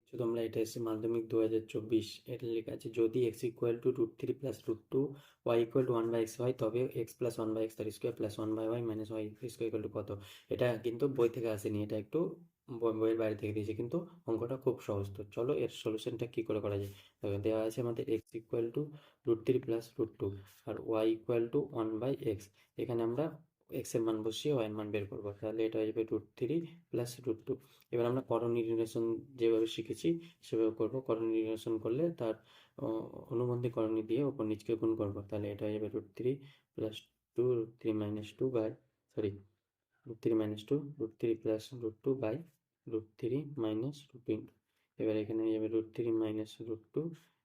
শুধু আমরা এটা এসেছে মাধ্যমিক 2024, এটা লেখা আছে যদি x equal to √3 plus √2 y equal to 1/x হয় তবে এক্স প্লাস 1/x তার square plus 1/y minus y square equal to কত। এটা কিন্তু বই থেকে আসেনি, এটা একটু বইয়ের বাইরে থেকে দিয়েছে, কিন্তু অঙ্কটা খুব সহজ। তো চলো এর সলিউশনটা কী করে করা যায়। দেখো দেওয়া আছে আমাদের এক্স ইকুয়াল টু √3 প্লাস √2 আর ওয়াই ইকুয়াল টু 1/x। এখানে আমরা এক্স এর মান বসিয়ে ওয়াই এর মান বের করবো, তাহলে এটা হয়ে যাবে √3 প্লাস √2। এবার আমরা করণীয় নির্ণয় যেভাবে শিখেছি সেভাবে করবো। করণীয় নির্ণয় করলে তার অনুবন্ধী করণী দিয়ে ওপর নিচকে গুণ করবো, তাহলে এটা হয়ে যাবে √3 plus 2 √3 minus 2 by √3 minus 2 √3 plus √2 by √3 minus √2। এবার এখানে হয়ে যাবে √3 মাইনাস √2,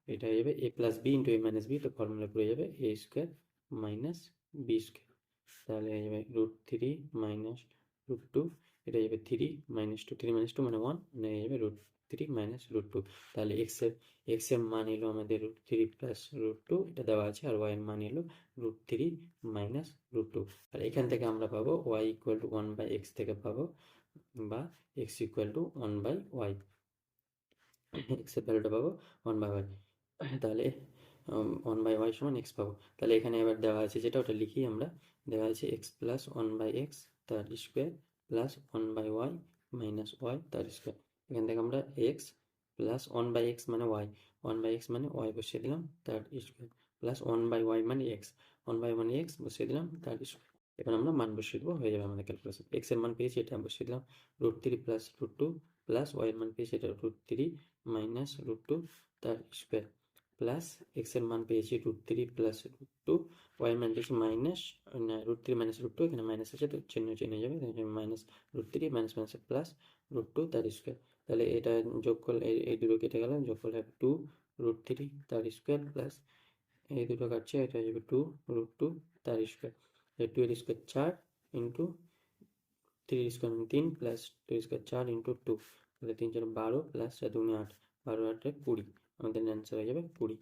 এটা হয়ে যাবে a plus B into a minus B, তো ফর্মুলা পড়ে যাবে a square minus B square. তাহলে হয়ে যাবে √3 মাইনাস √2, এটা হয়ে যাবে 3 মাইনাস 2, 3 মাইনাস 2 মানে 1, মানে হয়ে যাবে √3 মাইনাস √2। তাহলে এক্স এর মান এলো আমাদের √3 প্লাস √2, এটা দেওয়া আছে, আর ওয়াই এর মান এলো √3 মাইনাস √2। আর এখান থেকে আমরা পাবো ওয়াই ইকুয়াল টু 1/x থেকে পাবো, বা x equal two 1/y, x এর ভ্যালুটা পাবো 1/y। তাহলে 1/y সমান এক্স পাবো। তাহলে এখানে এবার দেওয়া আছে যেটা, ওটা লিখি আমরা। দেওয়া আছে এক্স প্লাস 1/x তার square plus 1/y minus y তার স্কোয়ার। এখান থেকে আমরা এক্স প্লাস 1/x মানে ওয়াই, 1/x মানে ওয়াই বসিয়ে দিলাম তার স্কোয়ার, প্লাস 1/y মানে এক্স, 1/y মানে এক্স বসিয়ে দিলাম তার স্কোয়ার। এবার আমরা মান বসিয়ে দেবো, হয়ে যাবে আমাদের ক্যালকুলেশন। এক্স এর মান পেয়েছি, এটা বসিয়ে দিলাম √3 প্লাস √2 প্লাস ওয়াই এর মান পেয়েছি, এটা √3 মাইনাস √2 তার স্কোয়ার, প্লাস এক্স এর মান পেয়েছি √3 প্লাস √2, ওয়াই এর মান পেয়েছি মাইনাস √3 মাইনাস √2, এখানে মাইনাস আছে তো চিহ্ন চিহ্ন যাবে, মাইনাস √3 মাইনাস মাইনাস প্লাস √2 তার স্কোয়ার। তাহলে এটা যোগ করলে এই দুটো কেটে গেল, যোগ করলে 2 √3 তার স্কোয়ার প্লাস এই দুটো কাটছে, এটা হয়ে যাবে 2 √2 তার স্কোয়ার। 2 এর square 4 into 3 square 3 plus 2 square 4 into 2, তাহলে 3 4 12 প্লাস 4 2 8, 12 8 20, আমাদের অ্যান্সার হয়ে যাবে 20।